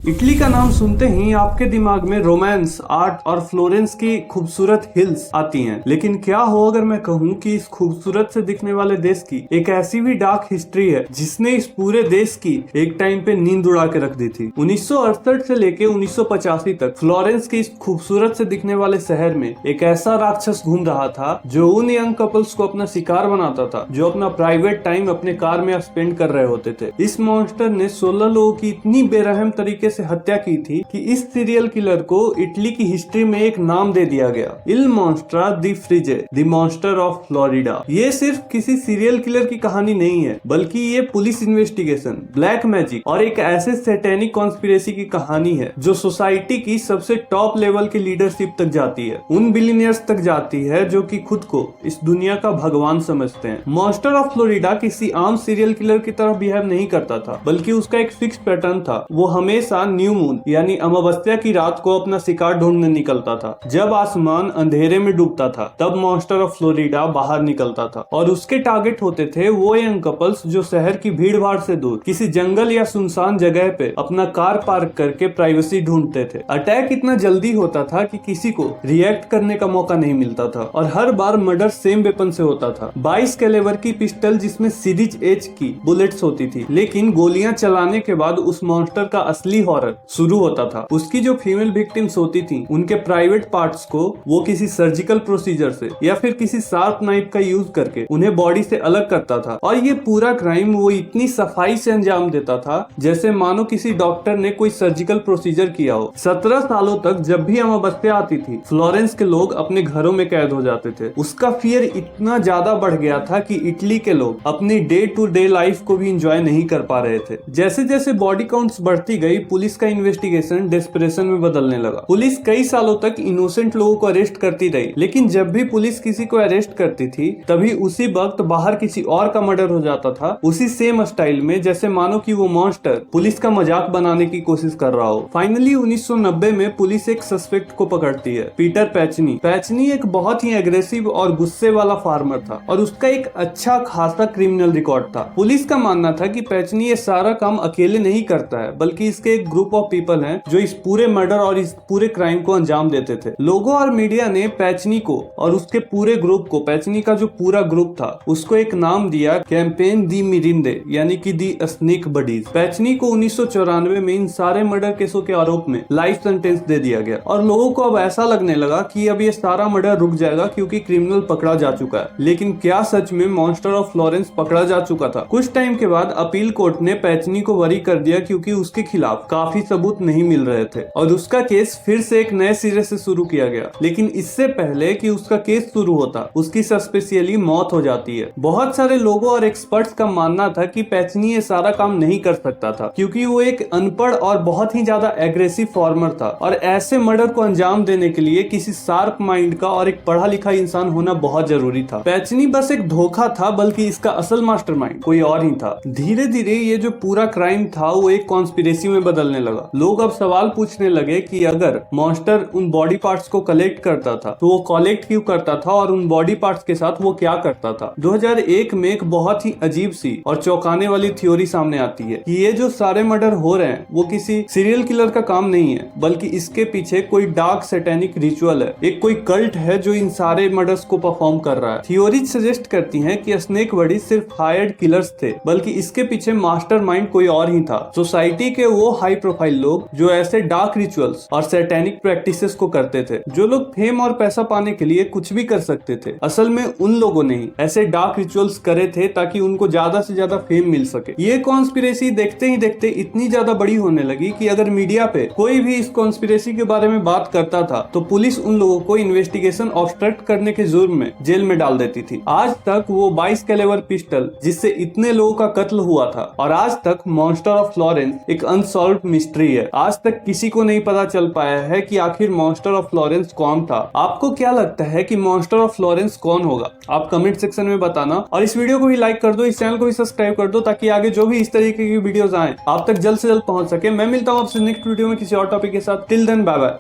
Italy का नाम सुनते ही आपके दिमाग में रोमांस, आर्ट और फ्लोरेंस की खूबसूरत हिल्स आती हैं। लेकिन क्या हो अगर मैं कहूँ कि इस खूबसूरत से दिखने वाले देश की एक ऐसी भी डार्क हिस्ट्री है जिसने इस पूरे देश की एक टाइम पे नींद उड़ा के रख दी थी। 1968 से लेके 1985 तक फ्लोरेंस के इस खूबसूरत से दिखने वाले शहर में एक ऐसा राक्षस घूम रहा था जो उन यंग कपल्स को अपना शिकार बनाता था जो अपना प्राइवेट टाइम अपने कार में स्पेंड कर रहे होते थे। इस मॉन्स्टर ने 16 लोगों की इतनी बेरहम तरीके से हत्या की थी कि इस सीरियल किलर को इटली की हिस्ट्री में एक नाम दे दिया गया, इल मॉन्स्ट्रा दी फ्रिजे, द मॉन्स्टर ऑफ फ्लोरिडा। ये सिर्फ किसी सीरियल किलर की कहानी नहीं है, बल्कि ये पुलिस इन्वेस्टिगेशन, ब्लैक मैजिक और एक ऐसे सैटेनिक कॉन्स्पिरेसी की कहानी है जो सोसाइटी की सबसे टॉप लेवल की लीडरशिप तक जाती है, उन बिलियनियर्स तक जाती है जो कि खुद को इस दुनिया का भगवान समझते हैं। मॉन्स्टर ऑफ फ्लोरिडा किसी आम सीरियल किलर की तरह बिहेव नहीं करता था, बल्कि उसका एक फिक्स पैटर्न था। वो हमेशा न्यू मून यानी अमावस्या की रात को अपना शिकार ढूंढने निकलता था। जब आसमान अंधेरे में डूबता था तब मॉन्स्टर ऑफ फ्लोरिडा बाहर निकलता था और उसके टारगेट होते थे वो यंग कपल्स जो शहर की भीड़ भाड़ से दूर किसी जंगल या सुनसान जगह पे अपना कार पार्क करके प्राइवेसी ढूंढते थे। अटैक इतना जल्दी होता था कि किसी को रिएक्ट करने का मौका नहीं मिलता था और हर बार मर्डर सेम वेपन से होता था, 22 कैलिबर की पिस्टल जिसमें सीरीज एच की बुलेट्स होती थी। लेकिन गोलियां चलाने के बाद उस मॉन्स्टर का असली हॉरर शुरू होता था। उसकी जो फीमेल विक्टिम्स होती थी उनके प्राइवेट पार्ट्स को वो किसी सर्जिकल प्रोसीजर से या फिर किसी शार्प नाइफ का यूज करके उन्हें बॉडी से अलग करता था और ये पूरा क्राइम वो इतनी सफाई से अंजाम देता था जैसे मानो किसी डॉक्टर ने कोई सर्जिकल प्रोसीजर किया हो। 17 सालों तक जब भी अमावस्या आती थी फ्लोरेंस के लोग अपने घरों में कैद हो जाते थे। उसका फियर इतना ज्यादा बढ़ गया था कि इटली के लोग अपनी डे टू डे लाइफ को भी इंजॉय नहीं कर पा रहे थे। जैसे जैसे बॉडी काउंट्स बढ़ती गई पुलिस का इन्वेस्टिगेशन डेस्परेशन में बदलने लगा। पुलिस कई सालों तक इनोसेंट लोगों को अरेस्ट करती रही, लेकिन जब भी पुलिस किसी को अरेस्ट करती थी तभी उसी वक्त बाहर किसी और का मर्डर हो जाता था, उसी सेम स्टाइल में जैसे मानो कि वो मॉन्स्टर पुलिस का मजाक बनाने की कोशिश कर रहा हो। फाइनली 1990 में पुलिस एक सस्पेक्ट को पकड़ती है, पीटर पैचनी। पैचनी एक बहुत ही एग्रेसिव और गुस्से वाला फार्मर था और उसका एक अच्छा खासा क्रिमिनल रिकॉर्ड था। पुलिस का मानना था कि पैचनी ये सारा काम अकेले नहीं करता है, बल्कि इसके एक ग्रुप ऑफ पीपल हैं जो इस पूरे मर्डर और इस पूरे क्राइम को अंजाम देते थे। लोगों और मीडिया ने पैचनी को और उसके पूरे ग्रुप को, पैचनी का जो पूरा ग्रुप था उसको एक नाम दिया, कैंपेन दी मिरिंदे यानी कि दी स्नेक बडीज। पैचनी को 1994 में इन सारे मर्डर केसों के आरोप में लाइफ सेंटेंस दे दिया गया और लोगों को अब ऐसा लगने लगा कि अब ये सारा मर्डर रुक जाएगा क्योंकि क्रिमिनल पकड़ा जा चुका है। लेकिन क्या सच में मॉन्स्टर ऑफ फ्लोरेंस पकड़ा जा चुका था? कुछ टाइम के बाद अपील कोर्ट ने पैचनी को वरी कर दिया क्योंकि उसके खिलाफ काफी सबूत नहीं मिल रहे थे और उसका केस फिर से एक नए सिरे से शुरू किया गया। लेकिन इससे पहले कि उसका केस शुरू होता उसकी सस्पेशियली मौत हो जाती है। बहुत सारे लोगों और एक्सपर्ट्स का मानना था कि पैचनी ये सारा काम नहीं कर सकता था क्योंकि वो एक अनपढ़ और बहुत ही ज्यादा एग्रेसिव फार्मर था और ऐसे मर्डर को अंजाम देने के लिए किसी शार्प माइंड का और एक पढ़ा लिखा इंसान होना बहुत जरूरी था। पैचनी बस एक धोखा था, बल्कि इसका असल मास्टरमाइंड कोई और ही था। धीरे धीरे ये जो पूरा क्राइम था वो एक कॉन्स्पिरेसी में बदलने लगा। लोग अब सवाल पूछने लगे कि अगर मॉन्स्टर उन बॉडी पार्ट्स को कलेक्ट करता था तो वो कलेक्ट क्यों करता था और उन बॉडी पार्ट्स के साथ वो क्या करता था। 2001 में एक बहुत ही अजीब सी और चौंकाने वाली थ्योरी सामने आती है कि ये जो सारे मर्डर हो रहे हैं वो किसी सीरियल किलर का काम नहीं है, बल्कि इसके पीछे कोई डार्क सैटेनिक रिचुअल है, एक कोई कल्ट है जो इन सारे मर्डर्स को परफॉर्म कर रहा है। थ्योरीज सजेस्ट करती हैं कि स्नेक बडी सिर्फ हायर्ड किलर्स थे, बल्कि इसके पीछे मास्टरमाइंड कोई और ही था। सोसाइटी के वो हाई प्रोफाइल लोग जो ऐसे डार्क रिचुअल्स और सैटेनिक प्रैक्टिसेस को करते थे, जो लोग फेम और पैसा पाने के लिए कुछ भी कर सकते थे। असल में उन लोगों ने ही ऐसे डार्क रिचुअल्स करे थे ताकि उनको ज्यादा से ज्यादा फेम मिल सके। ये कॉन्स्पिरेसी देखते ही देखते इतनी ज्यादा बड़ी होने लगी कि अगर मीडिया पे कोई भी इस कॉन्स्पिरेसी के बारे में बात करता था तो पुलिस उन लोगों को इन्वेस्टिगेशन ऑब्स्ट्रक्ट करने के जुर्म में जेल में डाल देती थी। आज तक वो 22 कैलिबर पिस्टल जिससे इतने लोगों का कत्ल हुआ था और आज तक मॉन्स्टर ऑफ फ्लोरेंस एक अनसॉल्व्ड मिस्ट्री है। आज तक किसी को नहीं पता चल पाया है कि आखिर मॉन्स्टर ऑफ फ्लोरेंस कौन था। आपको क्या लगता है कि मॉन्स्टर ऑफ फ्लोरेंस कौन होगा? आप कमेंट सेक्शन में बताना और इस वीडियो को भी लाइक कर दो, इस चैनल को भी सब्सक्राइब कर दो ताकि आगे जो भी इस तरीके की वीडियोस आए आप तक जल्द से जल्द पहुंच सके। मैं मिलता हूं आपसे नेक्स्ट वीडियो में किसी और टॉपिक के साथ। Till then bye bye.